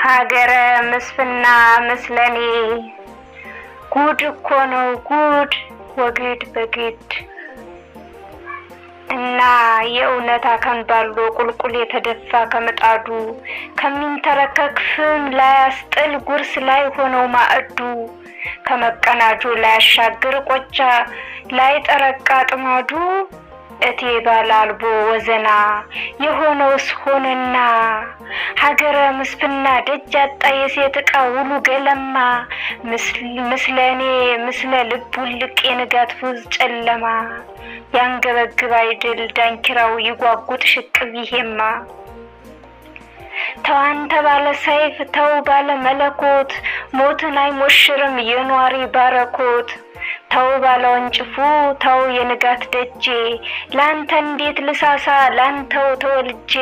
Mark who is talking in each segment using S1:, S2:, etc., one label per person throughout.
S1: ሀገረ ምስፍና ምስለኔ ጉድ እኮ ነው ጉድ ወግድ በግድ እና የእውነት አከንባሎ ቁልቁል የተደፋ ከመጣዱ ከሚንተረከክፍም ላይ አስጥል ጉርስ ላይ ሆነው ማዕዱ ከመቀናጁ ላይ አሻግር ቆጫ ላይ ጠረቃ ጥማዱ እቴ ባላልቦ ወዘና የሆነውስ ሆነና ሀገረ ምስፍና ደጃጣ የሴት ዕቃ ውሉ ገለማ ምስለኔ ምስለ ልቡ ልቅ የንጋት ፉዝ ጨለማ ያንገበግብ አይድል ዳንኪራው ይጓጉጥ ሽቅብ ይሄማ ተዋንተ ባለ ሰይፍ ተው ባለ መለኮት ሞትን አይሞሽርም የኗሪ ባረኮት ተው ባለ ወንጭፉ ተው የንጋት ደጄ ላንተ እንዴት ልሳሳ ላንተው ተወልጄ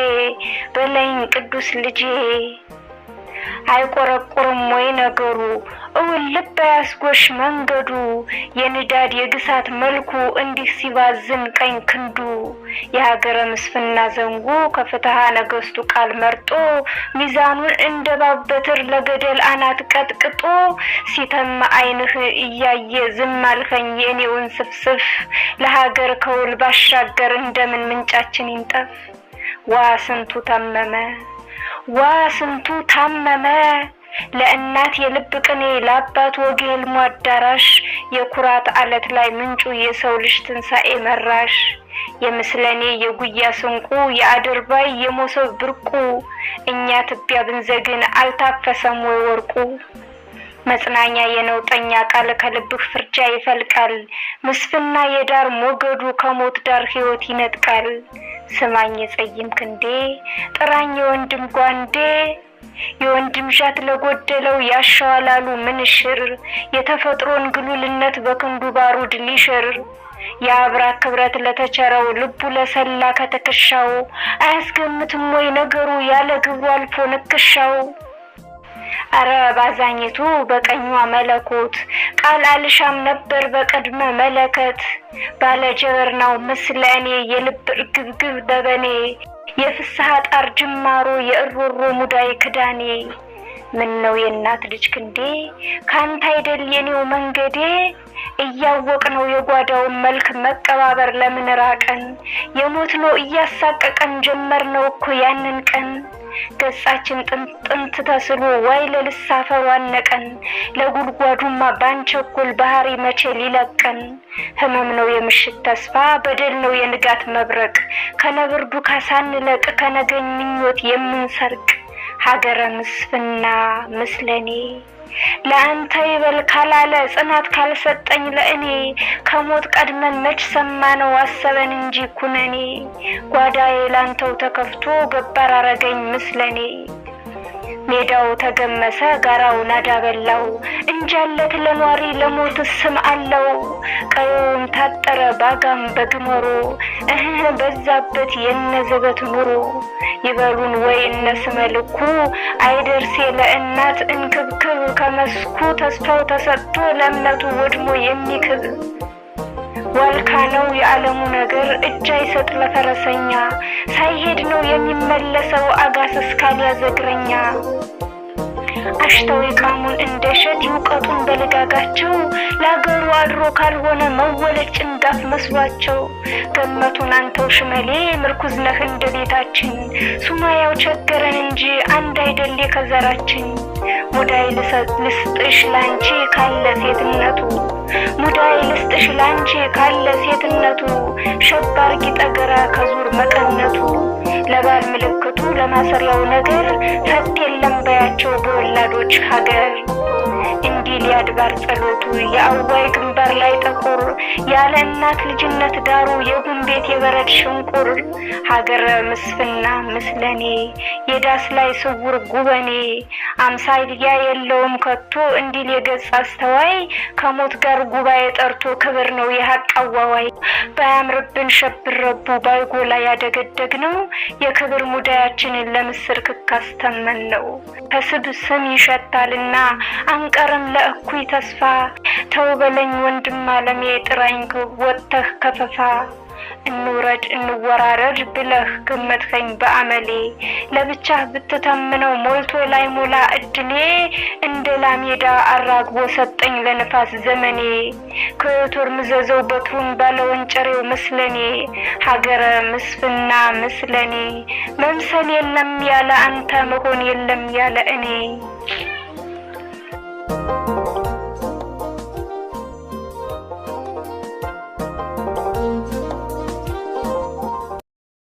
S1: በለኝ ቅዱስ ልጄ አይቆረቁርም ወይ ነገሩ እውን ልብ ያስጎሽ መንገዱ የንዳድ የግሳት መልኩ እንዲህ ሲባዝን ቀኝ ክንዱ የሀገረ ምስፍና ዘንጉ ከፍትሃ ነገስቱ ቃል መርጦ ሚዛኑን እንደባበትር ለገደል አናት ቀጥቅጦ ሲተም አይንህ እያየ ዝም አልከኝ የኔውን ስፍስፍ ለሀገር ከውል ባሻገር እንደምን ምንጫችን ይንጠፍ ዋስንቱ ታመመ ለእናት የልብ ቅኔ ለአባት ወግ ህልሙ አዳራሽ የኩራት አለት ላይ ምንጩ የሰው ልጅ ትንሳኤ መራሽ የምስለኔ የጉያ ስንቁ የአድርባይ የሞሰብ ብርቁ እኛ ትቢያ ብንዘግን አልታፈሰም ወይ ወርቁ መጽናኛ የነውጠኛ ቃል ከልብህ ፍርጃ ይፈልቃል ምስፍና የዳር ሞገዱ ከሞት ዳር ህይወት ይነጥቃል ስማኝ የጸይም ክንዴ ጥራኝ የወንድም ጓንዴ የወንድም ሻት ለጎደለው ያሻዋላሉ ምንሽር የተፈጥሮን ግሉልነት በክንዱ ባሩድ ሊሽር የአብራ ክብረት ለተቸረው ልቡ ለሰላ ከተከሻው አያስገምትም ወይ ነገሩ ያለ ግብሩ አልፎ ንክሻው አረ ባዛኝቱ በቀኟ መለኮት ቃል አልሻም ነበር በቀድመ መለከት ባለጀበርናው ምስለኔ የልብ እርግብግብ ደበኔ የፍስሐ ጣር ጅማሮ የእሮሮ ሙዳይ ክዳኔ ምን ነው የእናት ልጅ ክንዴ ካንተ አይደል የኔው መንገዴ እያወቅ ነው የጓዳውን መልክ መቀባበር ለምን ራቀን የሞት ነው እያሳቀቀን ጀመር ነው እኮ ያንን ቀን ገጻችን ጥንት ተስሎ ወይ ለልሳፈር ዋነቀን ለጉልጓዱማ ባንቸኩል ባህሪ መቼ ሊለቀን ህመም ነው የምሽት ተስፋ በደል ነው የንጋት መብረቅ ከነብርዱ ካሳንለቅ ከነገኝ ምኞት የምንሰርቅ ሀገረ ምስፍና ምስለኔ ለአንተ ይበል ካላለ ጽናት ካልሰጠኝ ለእኔ ከሞት ቀድመን መች ሰማነው አሰበን እንጂ ኩነኔ ጓዳዬ ላንተው ተከፍቶ ገባር አረገኝ ምስለኔ ሜዳው ተገመሰ ጋራው ናዳ በላው እንጃለት ለኗሪ ለሞት ስም አለው ቀዩም ታጠረ ባጋም በግመሮ በዛበት የነዘበት ኑሮ ይበሉን ወይ እነስመልኩ አይደርሴ ለእናት እንክብክብ ከመስኩ ተስፋው ተሰጥቶ ለእምነቱ ወድሞ የሚክብ ዋልካ ነው የዓለሙ ነገር እጅ አይሰጥ ለፈረሰኛ ሳይሄድ ነው የሚመለሰው አጋሰስ ካልያዘግረኛ አሽተው ይቃሙን እንደሸት ይውቀቱን በልጋጋቸው ለአገሩ አድሮ ካልሆነ መወለድ ጭንጋፍ መስሏቸው ገመቱን አንተው ሽመሌ ምርኩዝ ነህ እንደ ቤታችን ሱማያው ቸገረን እንጂ አንድ አይደል ከዘራችን ሙዳይ ልስጥሽ ላንቺ ካለ ሴትነቱ ሙዳይ ልስጥሽ ላንቺ ካለ ሴትነቱ ሸባር ጊጠገራ ከዙር መቀነቱ ለባል ምልክቱ ለማሰሪያው ነገር ፈት የለም በያቸው በወላዶች ሀገር እንዲል ያድባር ጸሎቱ የአዋይ ግንባር ላይ ጠቁር ያለ እናት ልጅነት ዳሩ የጉንቤት የበረድ ሽንቁር ሀገረ ምስፍና ምስለኔ የዳስ ላይ ስውር ጉበኔ አምሳያ የለውም ከቶ እንዲል የገጽ አስተዋይ ከሞት ጋር ጉባኤ ጠርቶ ክብር ነው የሀቅ አዋዋይ ባያምርብን ሸብረቡ ባይጎላ ያደገደግ ነው የክብር ሙዳያችንን ለምስር ክካስተመን ነው ከስብ ስም ይሸታልና አንቀርም ለእኩይ ተስፋ ተው በለኝ ወንድም አለሜ ጥራኝ ወጥተህ ከፈፋ እንውረድ እንወራረድ ብለህ ገመትከኝ በአመሌ ለብቻህ ብትተምነው ሞልቶ ላይ ሞላ እድሌ እንደ ላሜዳ አራግቦ ሰጠኝ ለነፋስ ዘመኔ ከቶር ምዘዘው በትሩን ባለወንጨሬው መስለኔ ሀገረ ምስፍና መስለኔ መምሰል የለም ያለ አንተ መሆን የለም ያለ እኔ